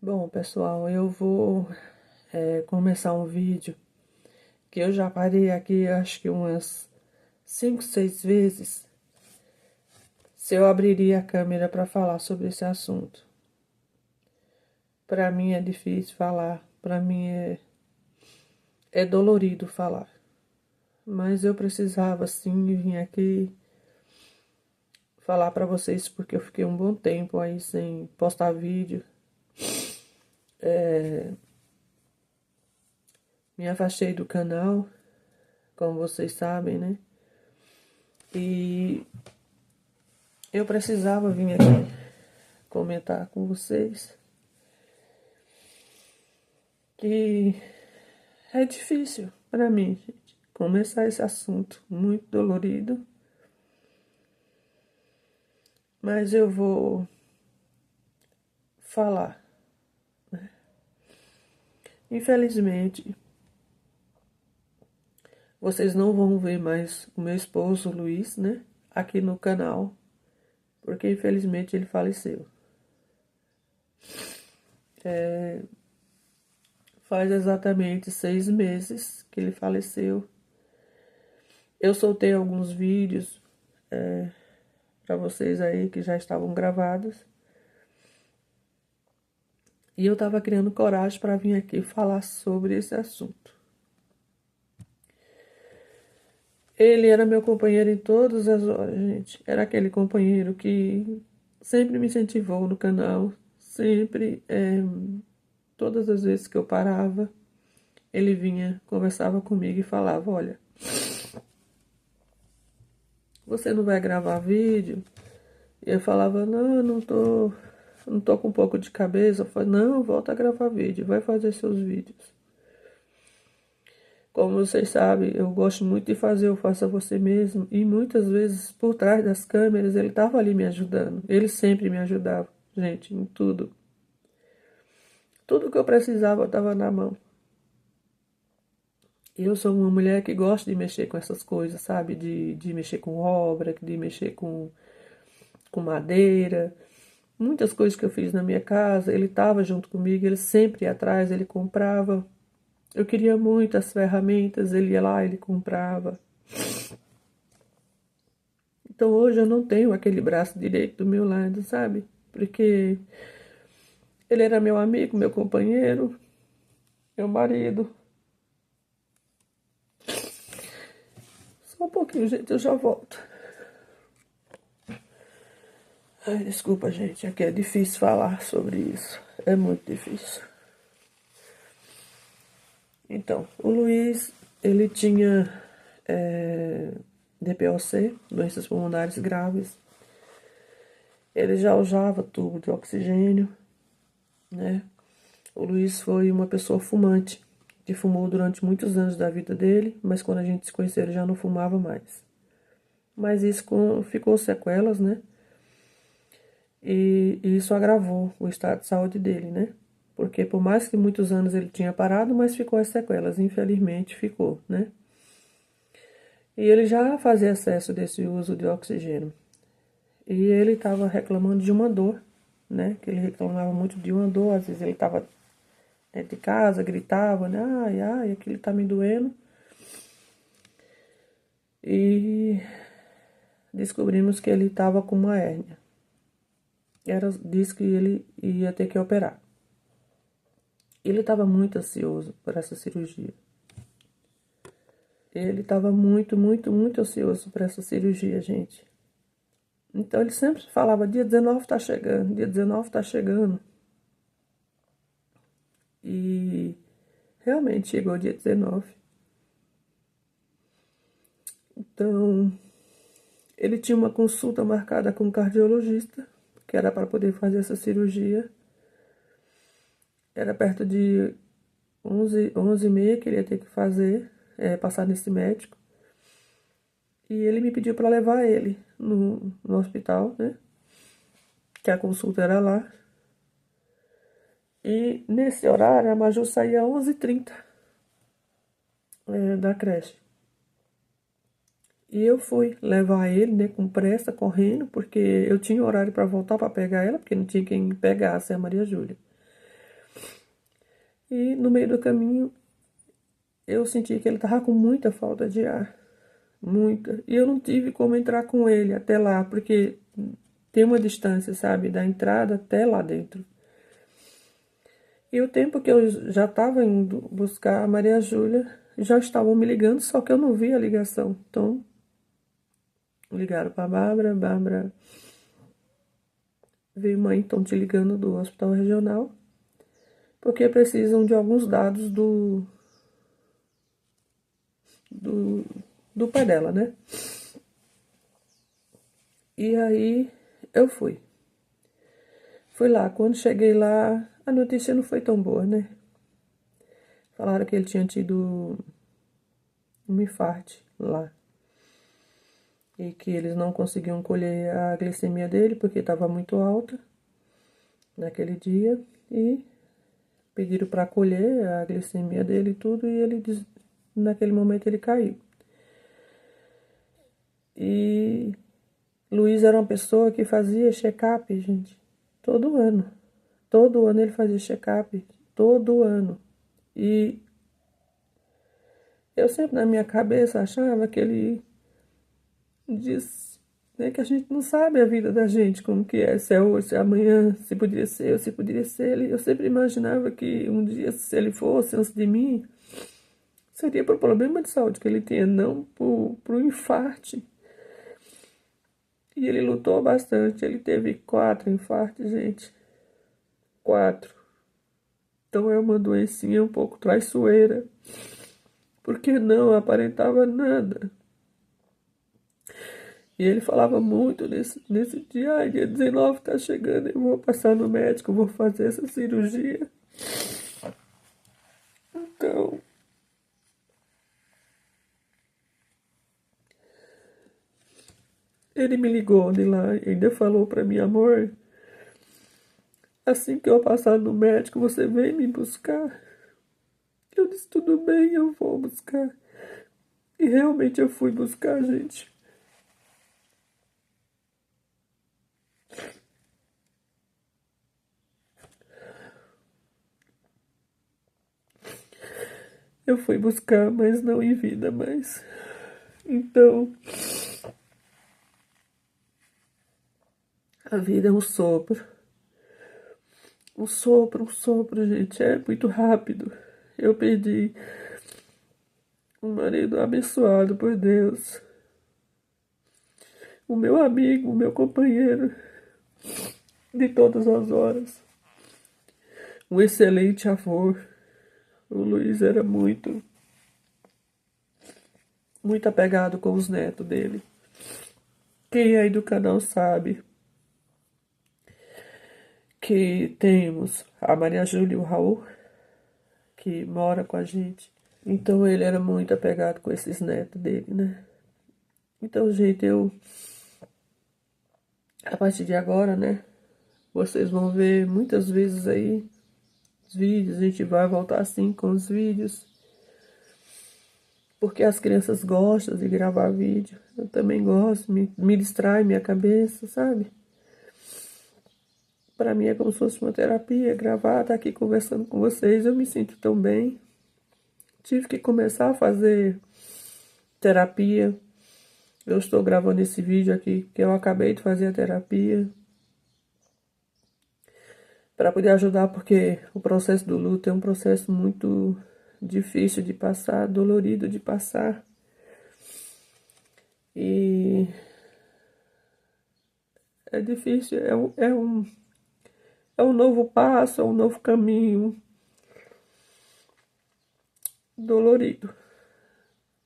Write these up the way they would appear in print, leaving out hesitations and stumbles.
Bom, pessoal, eu vou começar um vídeo que eu já parei aqui, acho que umas 5, 6 vezes, se eu abriria a câmera para falar sobre esse assunto. Para mim é difícil falar, para mim é dolorido falar, mas eu precisava sim vir aqui falar para vocês porque eu fiquei um bom tempo aí sem postar vídeo. Me afastei do canal, como vocês sabem, né? E eu precisava vir aqui comentar com vocês que é difícil para mim, gente, começar esse assunto muito dolorido, mas eu vou falar. Infelizmente, vocês não vão ver mais o meu esposo Luiz, né, aqui no canal, porque infelizmente ele faleceu. Faz exatamente 6 meses que ele faleceu. Eu soltei alguns vídeos para vocês aí que já estavam gravados. E eu estava criando coragem para vir aqui falar sobre esse assunto. Ele era meu companheiro em todas as horas, gente. Era aquele companheiro que sempre me incentivou no canal. Sempre, todas as vezes que eu parava, ele vinha, conversava comigo e falava, olha, você não vai gravar vídeo? E eu falava, não, eu não tô com um pouco de cabeça. Eu falei, não, volta a gravar vídeo, vai fazer seus vídeos. Como vocês sabem, eu gosto muito de fazer, eu faço a você mesmo. E muitas vezes, por trás das câmeras, ele estava ali me ajudando. Ele sempre me ajudava, gente, em tudo. Tudo que eu precisava estava na mão. E eu sou uma mulher que gosta de mexer com essas coisas, sabe? De mexer com obra, de mexer com madeira. Muitas coisas que eu fiz na minha casa, ele estava junto comigo, ele sempre ia atrás, ele comprava. Eu queria muitas ferramentas, ele ia lá, ele comprava. Então hoje eu não tenho aquele braço direito do meu lado, sabe? Porque ele era meu amigo, meu companheiro, meu marido. Só um pouquinho, gente, eu já volto. Ai, desculpa, gente, é que é difícil falar sobre isso. É muito difícil. Então, o Luiz, ele tinha DPOC, doenças pulmonares graves. Ele já usava tubo de oxigênio, né? O Luiz foi uma pessoa fumante, que fumou durante muitos anos da vida dele, mas quando a gente se conheceu ele já não fumava mais. Mas isso ficou sequelas, né? E isso agravou o estado de saúde dele, né? Porque por mais que muitos anos ele tinha parado, mas ficou as sequelas, infelizmente ficou, né? E ele já fazia excesso desse uso de oxigênio. E ele estava reclamando de uma dor, né? Que ele reclamava muito de uma dor, às vezes ele estava dentro de casa, gritava, né? Ai, ai, aquilo tá me doendo. E descobrimos que ele estava com uma hérnia. Disse que ele ia ter que operar. Ele estava muito ansioso por essa cirurgia. Ele estava muito, muito, muito ansioso por essa cirurgia, gente. Então ele sempre falava, dia 19 tá chegando, dia 19 tá chegando. E realmente chegou o dia 19. Então, ele tinha uma consulta marcada com um cardiologista, que era para poder fazer essa cirurgia. Era perto de 11h30 que ele ia ter que fazer, passar nesse médico. E ele me pediu para levar ele no hospital, né? Que a consulta era lá. E nesse horário a Maju saía às 11h30 da creche. E eu fui levar ele, né, com pressa, correndo, porque eu tinha horário para voltar para pegar ela, porque não tinha quem pegasse a Maria Júlia. E no meio do caminho eu senti que ele tava com muita falta de ar, muita. E eu não tive como entrar com ele até lá, porque tem uma distância, sabe, da entrada até lá dentro. E o tempo que eu já estava indo buscar a Maria Júlia, já estavam me ligando, só que eu não vi a ligação. Então, ligaram para a Bárbara, Bárbara veio, mãe, estão te ligando do hospital regional, porque precisam de alguns dados do, do pai dela, né? E aí eu fui. Fui lá. Quando cheguei lá, a notícia não foi tão boa, né? Falaram que ele tinha tido um infarte lá. E que eles não conseguiam colher a glicemia dele porque estava muito alta naquele dia. E pediram para colher a glicemia dele e tudo. E ele, naquele momento, ele caiu. E Luiz era uma pessoa que fazia check-up, gente, todo ano. Todo ano ele fazia check-up, todo ano. E eu sempre na minha cabeça achava que ele disse, né, que a gente não sabe a vida da gente, como que é, se é hoje, se é amanhã, se poderia ser ou se poderia ser ele. Eu sempre imaginava que um dia, se ele fosse antes de mim, seria por problema de saúde que ele tinha, não por infarto. E ele lutou bastante, ele teve 4 infartos, gente. 4. Então é uma doencinha um pouco traiçoeira, porque não aparentava nada. E ele falava muito nesse dia, ai, dia 19 tá chegando, eu vou passar no médico, vou fazer essa cirurgia. Então, ele me ligou de lá e ainda falou pra mim, amor, assim que eu passar no médico, você vem me buscar. Eu disse, tudo bem, eu vou buscar. E realmente eu fui buscar, gente. Eu fui buscar, mas não em vida mais. Então, a vida é um sopro. Um sopro, gente. É muito rápido. Eu perdi um marido abençoado por Deus. O meu amigo, o meu companheiro de todas as horas. Um excelente avô. O Luiz era muito apegado com os netos dele. Quem aí do canal sabe que temos a Maria Júlia e o Raul, que mora com a gente. Então ele era muito apegado com esses netos dele, né? Então, gente, a partir de agora, né? Vocês vão ver muitas vezes aí os vídeos, a gente vai voltar assim com os vídeos. Porque as crianças gostam de gravar vídeo. Eu também gosto, me distrai minha cabeça, sabe? Para mim é como se fosse uma terapia, gravar, estar aqui conversando com vocês, eu me sinto tão bem. Tive que começar a fazer terapia. Eu estou gravando esse vídeo aqui, que eu acabei de fazer a terapia. Para poder ajudar, porque o processo do luto é um processo muito difícil de passar, dolorido de passar. E é difícil, é um novo passo, é um novo caminho dolorido.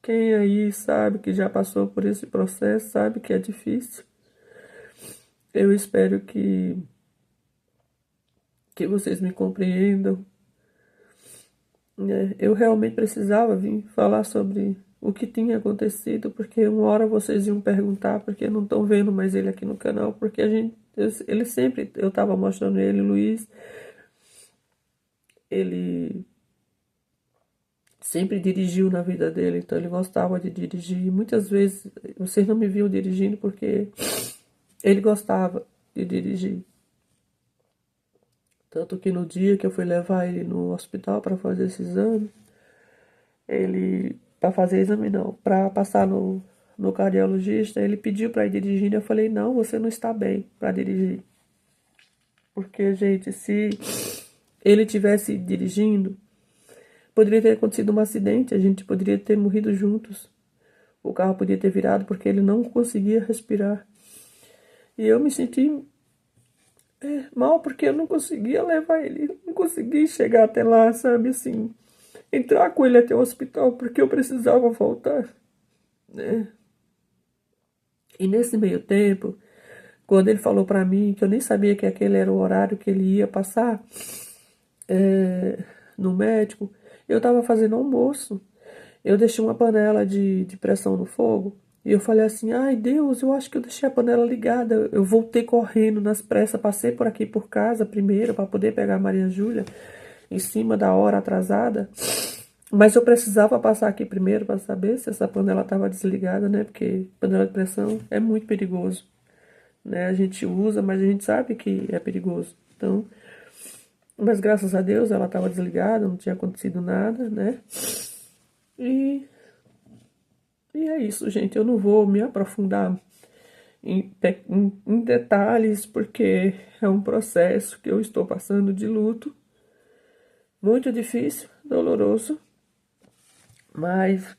Quem aí sabe que já passou por esse processo, sabe que é difícil. Eu espero que vocês me compreendam. Né? Eu realmente precisava vir falar sobre o que tinha acontecido, porque uma hora vocês iam perguntar porque não estão vendo mais ele aqui no canal, porque ele sempre, eu estava mostrando ele, Luiz, ele sempre dirigiu na vida dele, então ele gostava de dirigir. Muitas vezes vocês não me viam dirigindo porque ele gostava de dirigir. Tanto que no dia que eu fui levar ele no hospital para fazer esse exame, ele, para fazer exame não, para passar no cardiologista, ele pediu para ir dirigindo. Eu falei: não, você não está bem para dirigir. Porque, gente, se ele tivesse dirigindo, poderia ter acontecido um acidente, a gente poderia ter morrido juntos. O carro podia ter virado porque ele não conseguia respirar. E eu me senti mal porque eu não conseguia levar ele, não consegui chegar até lá, sabe, assim, entrar com ele até o hospital porque eu precisava voltar, né? E nesse meio tempo, quando ele falou pra mim que eu nem sabia que aquele era o horário que ele ia passar no médico, eu tava fazendo almoço. Eu deixei uma panela de pressão no fogo e eu falei assim: ai Deus, eu acho que eu deixei a panela ligada. Eu voltei correndo nas pressas, passei por aqui por casa primeiro para poder pegar a Maria Júlia em cima da hora atrasada. Mas eu precisava passar aqui primeiro para saber se essa panela estava desligada, né? Porque panela de pressão é muito perigoso, né? A gente usa, mas a gente sabe que é perigoso. Então, mas graças a Deus ela estava desligada, não tinha acontecido nada, né? E E é isso, gente. Eu não vou me aprofundar em detalhes, porque é um processo que eu estou passando de luto. Muito difícil, doloroso, mas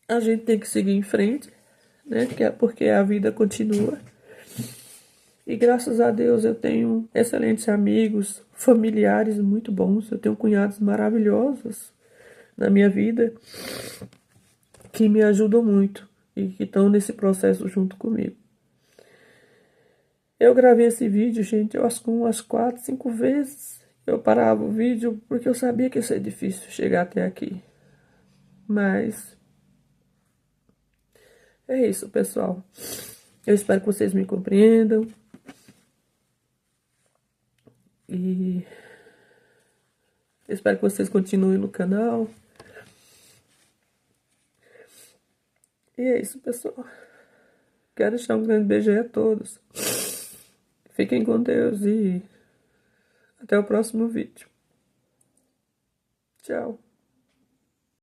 a gente tem que seguir em frente, né? Porque a vida continua. E graças a Deus eu tenho excelentes amigos, familiares muito bons. Eu tenho cunhados maravilhosos na minha vida que me ajudam muito e que estão nesse processo junto comigo. Eu gravei esse vídeo, gente, eu acho que umas 4, 5 vezes. Eu parava o vídeo porque eu sabia que ia ser difícil chegar até aqui. Mas é isso, pessoal. Eu espero que vocês me compreendam. E eu espero que vocês continuem no canal. E é isso, pessoal. Quero deixar um grande beijo aí a todos. Fiquem com Deus e até o próximo vídeo. Tchau.